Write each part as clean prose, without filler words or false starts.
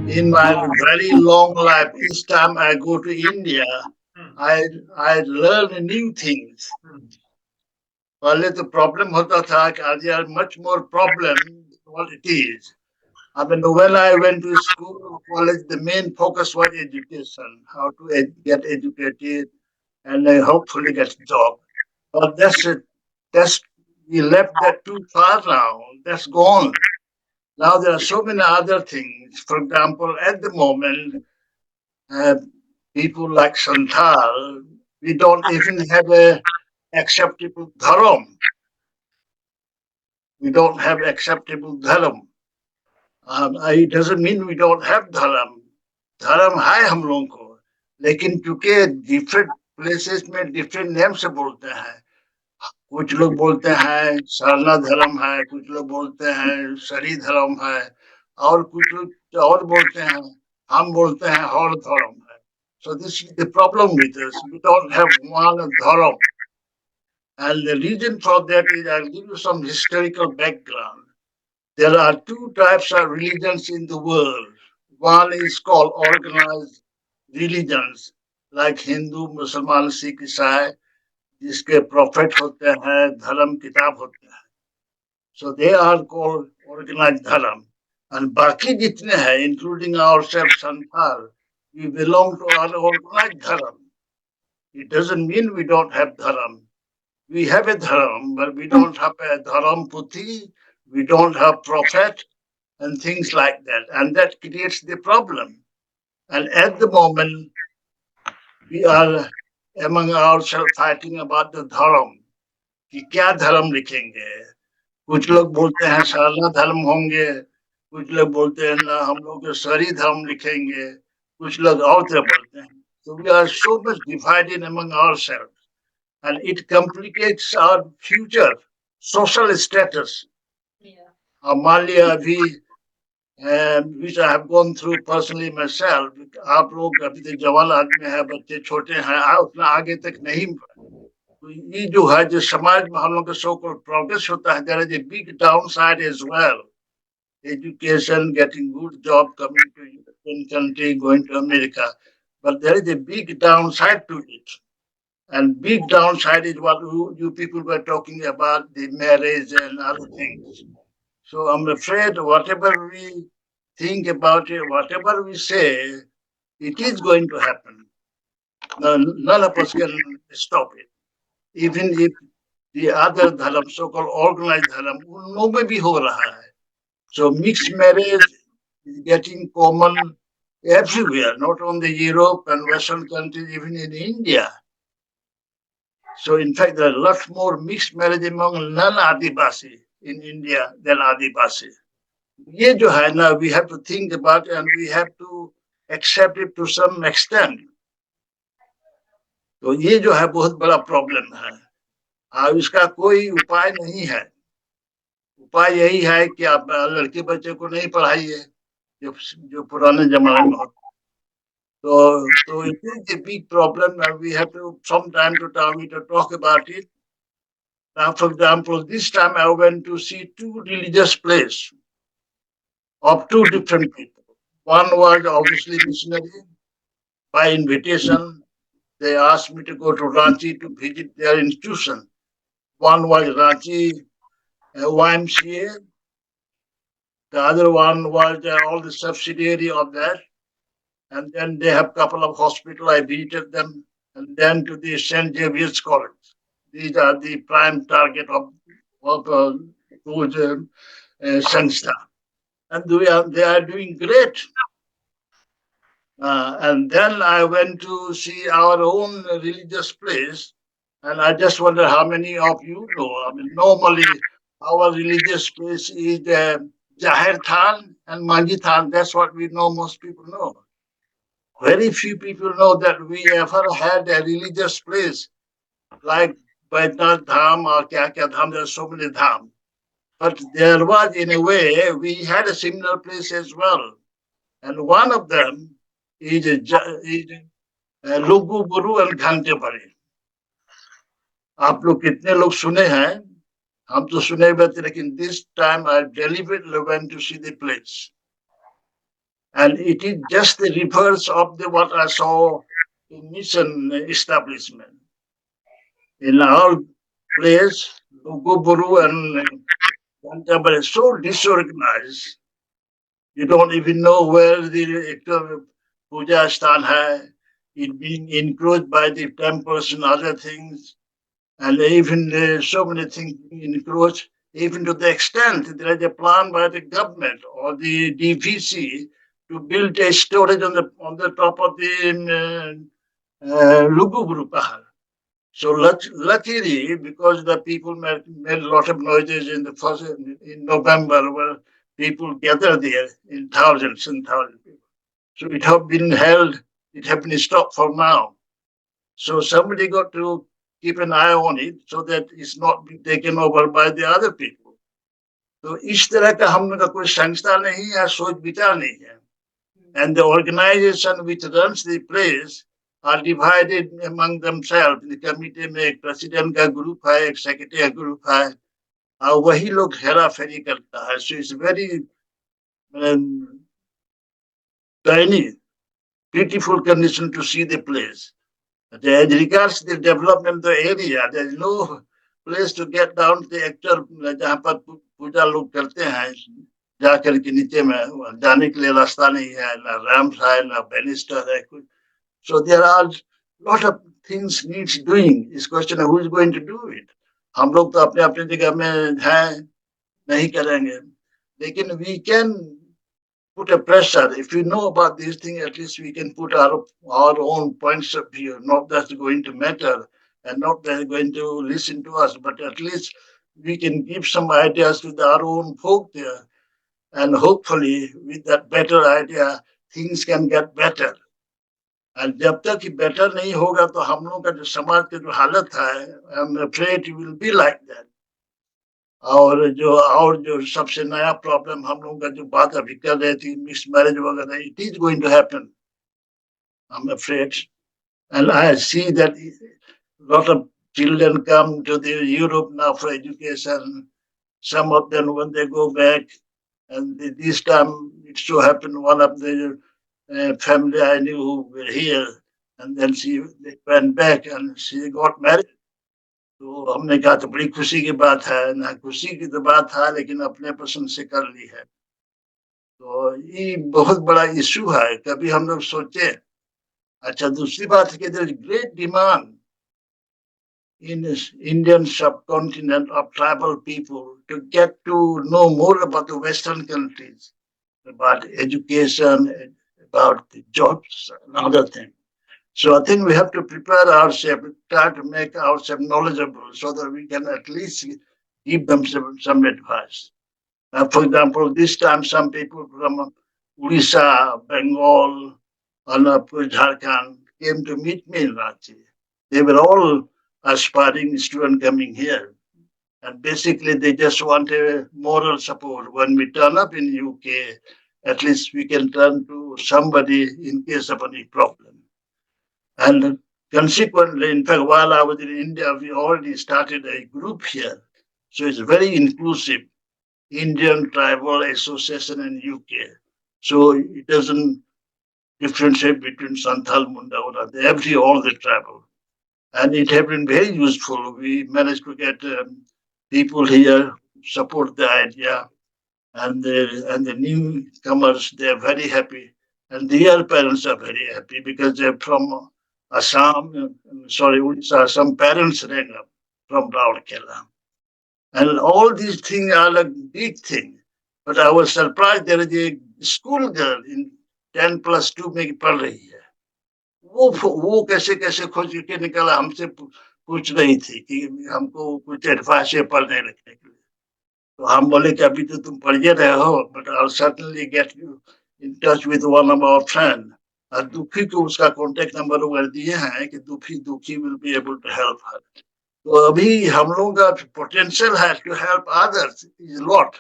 In my very long life, each time I go to India, I I learn new things. पहले तो problem होता था कि आज यार much more problem than what it is. I mean, when I went to school or college, the main focus was education, how to get educated and hopefully get a job. But that's it. That's we left that too far now. That's gone. Now there are so many other things. For example, at the moment, uh, people like Santal, we don't even have a acceptable dharam. We don't have acceptable dharam. It doesn't mean we don't have dharam. धर्म है हम लोगों को, लेकिन चूंकि different places में different name से बोलते हैं. कुछ लोग बोलते हैं सरना धर्म है, कुछ लोग बोलते हैं सरी धर्म है, और कुछ लोग और बोलते हैं, हम बोलते हैं और धर्म है. So this is the problem with us. We don't have one dharam. And the reason for that is I'll give you some historical background. There are two types of religions in the world. One is called organized religions, like Hindu, Muslim, Sikh, Isai, जिसके prophet होते हैं, धर्म किताब होते हैं. So they are called organized dharam. And बाकी जितने हैं, including ourselves, Santal, we belong to our organized dharam. It doesn't mean we don't have dharam. We have a dharam, but we don't have a dharam puthi, we don't have prophet, and things like that. And that creates the problem. And at the moment, we are among ourselves fighting about the dharam. कि क्या धर्म लिखेंगे. कुछ लोग बोलते हैं सरला धर्म होंगे, कुछ लोग बोलते हैं ना हम लोग सरी धर्म लिखेंगे, कुछ लोग और तरह बोलते हैं. So we are so much divided among ourselves, and it complicates our future social status. मान लिया अभी which I have gone through personally myself. आप लोग अभी तक जवान आदमी है, बच्चे छोटे हैं, उतना आगे तक नहीं. तो ये जो है जो समाज में हम लोग का सो कॉल्ड प्रोग्रेस होता है, there is a big downside as well. Education, getting good job, coming to European country, going to America, but there is a big downside to it. And big downside is what you people were talking about, the marriage and other things. So I'm afraid whatever we think about it, whatever we say, it is going to happen. None of us can stop it. Even if the other dharam, so-called organized dharam, उनमें में भी हो रहा है. So mixed marriage is getting common everywhere, not only Europe and Western countries, even in India. So in fact, there are a lot more mixed marriage among non-Adivasi in India than Adivasi. ये जो है ना, we have to think about it and we have to accept it to some extent. तो ये जो है बहुत बड़ा प्रॉब्लम है. इसका कोई उपाय नहीं है. उपाय यही है कि आप लड़के बच्चे को नहीं पढ़ाइए जो पुराने जमाने में होता. So it is a big problem and we have to some time to time to talk about it. Now, for example, this time I went to see two religious places of two different people. One was obviously missionary by invitation. They asked me to go to Ranchi to visit their institution. One was Ranchi YMCA. The other one was all the subsidiary of that. And then they have a couple of hospitals. I visited them. And then to the St. Xavier's College. These are the prime target of those Sansta. And they are doing great. And then I went to see our own religious place. And I just wonder how many of you know. I mean, normally our religious place is Jahir Than and Manji Than. That's what we know, most people know. Very few people know that we ever had a religious place like Baidnath Dham or Kya Kya Dham. There are so many dham. But there was, in a way, we had a similar place as well. And one of them is Lugu Guru and Ghante Bari. आप लोग कितने लोग सुने हैं? हम तो सुने हुए थे, लेकिन this time I deliberately went to see the place. And it is just the reverse of the what I saw in mission establishment. In our place, Luguburu and Canterbury is so disorganized. You don't even know where the actual puja stan hai. It being encroached by the temples and other things, and even so many things encroached, even to the extent there is a plan by the government or the DVC to build a storage on the top of the Luguburu Pahar. So luckily, because the people made a lot of noises in the first in November, where people gathered there in thousands and thousands. So it have been held. It have been stopped for now. So somebody got to keep an eye on it so that it's not being taken over by the other people. तो इस तरह का हम लोग का कोई संस्था नहीं है, सोच विचार नहीं है. And the organization which runs the place are divided among themselves. The committee में एक president का group है, एक secretary का group है, और वही लोग हेरा फेरी करता है. So it's very um, tiny, beautiful condition to see the place. As regards the development of the area, there is no place to get down to the actual जहाँ पर पूजा लोग करते हैं जाकर के नीचे में जाने के लिए रास्ता नहीं है, ना रैम्प है, ना बैनिस्टर है कुछ. So there are lot of things needs doing. This question of who is going to do it. हम लोग तो अपने अपने जगह में हैं, नहीं करेंगे, लेकिन we can put a pressure. If we know about these things, at least we can put our own points of view. Not that's going to matter, and not they're going to listen to us, but at least we can give some ideas to our own folk there. And hopefully, with that better idea, things can get better. And जब तक ये better नहीं होगा तो हम लोग का जो समाज का जो हालत है, I'm afraid it will be like that. और जो सबसे नया प्रॉब्लम हम लोगों का जो बात अभी कर रहे थे मिक्स मैरिज वगैरह, it is going to happen, I am afraid. And I see that lot of children come to the Europe now for education. Some of them, when they go back, and this time it so happened one of the family I knew who were here, and then they went back and she got married. तो हमने कहा तो बड़ी खुशी की बात है ना, खुशी की तो बात था लेकिन अपने पसंद से कर ली है. तो ये बहुत बड़ा इशू है, कभी हम लोग सोचे. अच्छा, दूसरी बात है कि there is great demand in this Indian subcontinent of tribal people to get to know more about the Western countries, about education, about the jobs and other things. So I think we have to prepare ourselves, try to make ourselves knowledgeable so that we can at least give them some advice. For example, this time some people from Odisha, Bengal, and Jharkhand came to meet me in Ranchi. They were all aspiring students coming here. And basically, they just want a moral support. When we turn up in UK, at least we can turn to somebody in case of any problem. And consequently, in fact, while I was in India, we already started a group here. So it's very inclusive, Indian Tribal Association in UK. So it doesn't differentiate between Santal, Munda, every all the tribal. And it has been very useful. We managed to get people here support the idea, and the newcomers, they're very happy, and their parents are very happy because they're from Assam, sorry, Odisha. Some parents rang up from Raurkela, and all these things are like big thing. But I was surprised there is a school girl in 10+2 में पढ़ रही है. वो कैसे कैसे खोज के निकला, हमसे पूछ रही थी कि हमको कुछ एडवाइस है पढ़ने लिखने के लिए. तो हम बोले कि अभी तो तुम पढ़िए रहे हो, but I'll certainly get you in touch with one of our friends. और दुखी को उसका कॉन्टेक्ट नंबर वगैरह दिए हैं कि दुखी will be able to help her. तो अभी हम लोगों का पोटेंशियल है to help others is lot.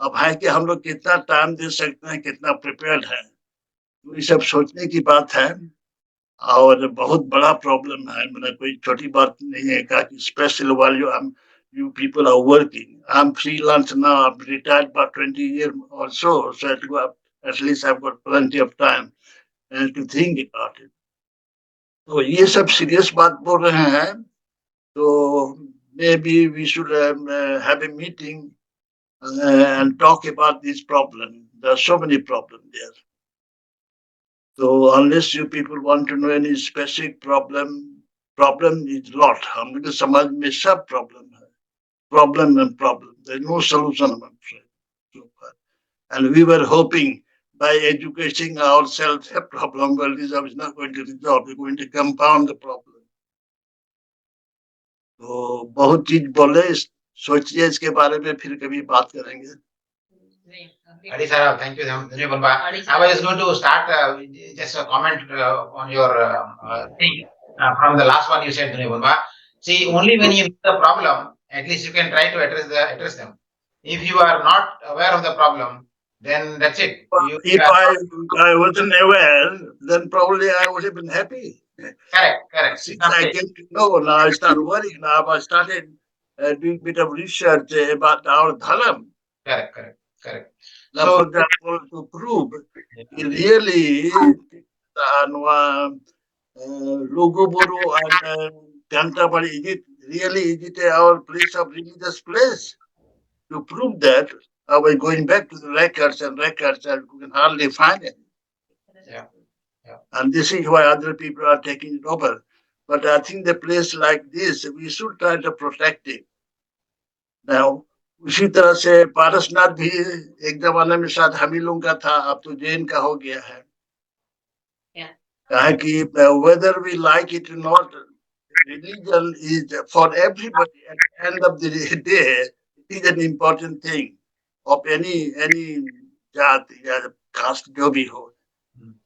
अब है कि हम लोग कितना टाइम दे सकते हैं, कितना प्रिपेयर्ड है, तो ये सब सोचने की बात है. और बहुत बड़ा प्रॉब्लम है, मतलब कोई छोटी बात नहीं है का स्पेशल वाली. You people are working. I'm freelance now. I'm retired about 20 years or so. So I have to go up At least I've got plenty of time to think about it. तो ये सब serious बात बोल रहे हैं, तो maybe we should have a meeting and talk about this problem. There are so many problems there. So unless you people want to know any specific problem is lot. हम लोग के समाज में सब problem and problem. There's no solution, I'm afraid, so far. And we were hoping by educating ourselves a problem, well, this is not going to resolve. We're going to compound the problem. तो बहुत चीज बोले, सोचिए इसके बारे में, फिर कभी बात करेंगे. Adi sir, thank you, Dhuni Soren. I was just going to start just a comment on your thing from the last one you said, Dhuni Soren. See, only when you know the problem, at least you can try to address them. If you are not aware of the problem, then that's it. If I wasn't aware, then probably I would have been happy. Correct. Since I came to know, now I started worrying. Now I started doing a bit of research about our dharam. Correct. Now, so, for example, to prove really Luguburu and Canterbury, is it our place of religious place? To prove that, I was going back to the records, and we can hardly find it. Yeah. And this is why other people are taking it over. But I think the place like this, we should try to protect it. Now, उसी तरह से पारसनाथ भी एक जमाने में शायद हम ही लोगों का था, अब तो जैन का हो गया है. कहा कि whether we like it or not, religion is for everybody. At the end of the day, it is an important thing of any jati या caste जो भी हो.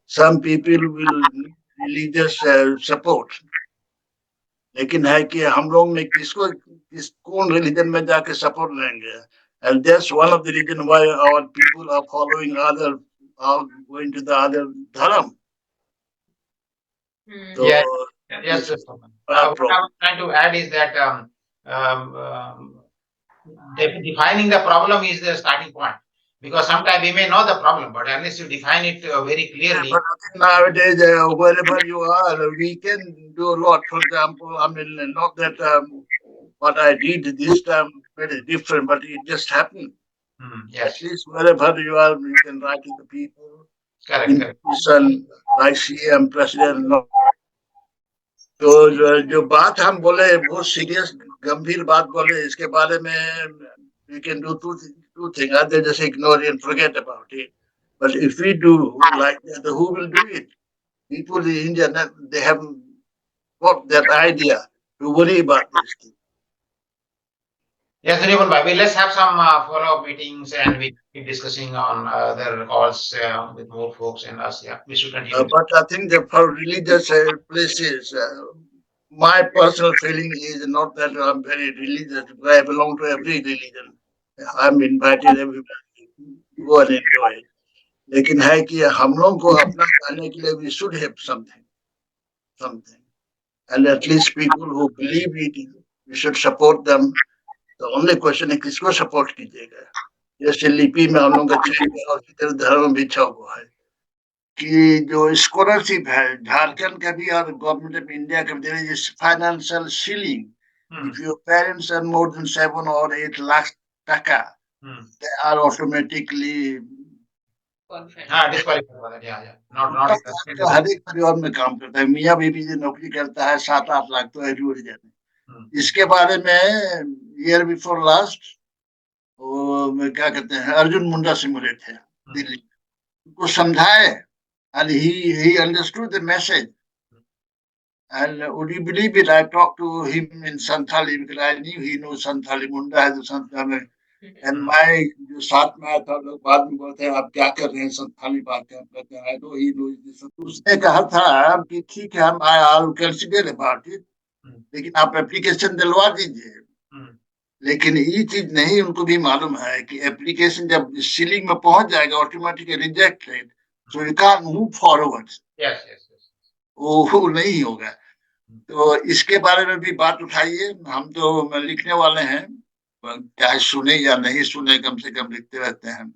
Some people will need religious support. लेकिन है कि हम लोग में कौन रिलीजन में जाके सपोर्ट लेंगे. And that's one of the reasons why our people are following are going to the other dharam. So, yes. What I was trying to add is that defining the problem is the starting point. Because sometimes we may know the problem, but unless you define it very clearly. But I think nowadays, wherever you are, we can do a lot. For example, I mean, not that what I did this time very different, but it just happened. Yes. At least wherever you are, you can write to the people. Correct. Like CM, President. तो जो बात हम बोले बहुत serious गंभीर बात बोले, इसके बारे में we can do two things. Either just ignore it and forget about it. But if we do like that, who will do it? People in India, they haven't got that idea to worry about this thing. Yes, Dhuni Bhai, let's have some follow-up meetings and we keep discussing on other calls with more folks and us. Yeah, we should continue. But I think that for religious places, my personal feeling is not that I'm very religious. I belong to every religion. I'm invited everywhere to go and enjoy it. लेकिन है कि हम लोगों को अपना करने के लिए we should have something. And at least people who believe it, we should support them. The only question है किसको support कीजिएगा. जैसे लिपि में हम लोगों का चाहिए और इधर धर्म बिछा हुआ है कि जो स्कॉलरशिप है झारखंड का भी और गवर्नमेंट ऑफ इंडिया का भी, there is financial ceiling. If your parents earn more than 7 or 8 lakh taka, they are automatically disqualified for that. Yeah. Not हर एक परिवार में काम करता है. मियाँ बीबी जो नौकरी करता है 7-8 लाख तो एवरी उड़ जाते हैं. इसके बारे में ईयर बिफोर लास्ट वो क्या कहते हैं अर्जुन मुंडा से मिले थे दिल्ली, उनको समझाए and he understood the message. And would you believe it, I talked to him in Santali because I knew he knows Santali. Munda has a Santali. And my जो साथ में आया था लोग बाद में बोलते हैं आप क्या कर रहे हैं संथाली बात करते हैं. I know he knows this. उसने कहा था कि ठीक है हम I'll consider about it, लेकिन आप एप्लीकेशन दिलवा दीजिए. लेकिन ये चीज नहीं उनको भी मालूम है कि एप्लीकेशन जब सीलिंग में पहुंच जाएगा automatically rejected, so you can't move forward. Yes. वो नहीं होगा. तो इसके बारे में भी बात उठाइए. हम तो लिखने वाले हैं, चाहे सुने या नहीं सुने कम से कम लिखते रहते हैं.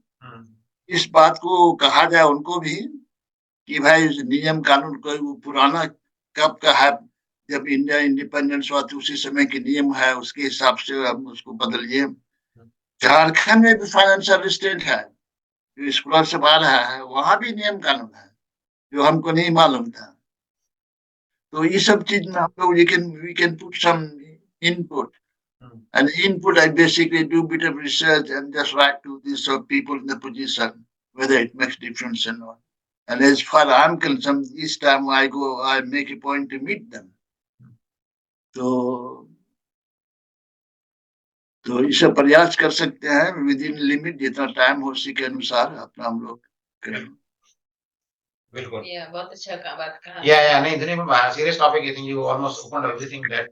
इस बात को कहा जाए उनको भी कि भाई नियम कानून कोई वो पुराना कब का है, जब इंडिया इंडिपेंडेंस हुआ तो उसी समय के नियम है, उसके हिसाब से हम उसको बदलिए। झारखंड में भी फाइनेंशियल रिस्ट्रेंट है, जो स्कॉलर से आ रहा है वहां भी नियम कानून है जो हमको नहीं मालूम था। तो ये सब चीज में हम लोग we can put some input, and input I basically do bit of research and just write to these people in the position whether it makes difference or not. And as far as I'm concerned, each time I go, I make a point to meet them. तो तो इसे प्रयास कर सकते हैं with in limit, जितना time हो उसी के अनुसार अपना हम लोग करें। बिल्कुल, बहुत अच्छा बात कहा। या नहीं Dhani Baba, serious topic, I think you almost open everything that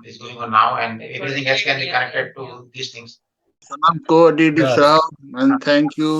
is going on now and everything else can be connected to these things. सबको दीदी साहब, and thank you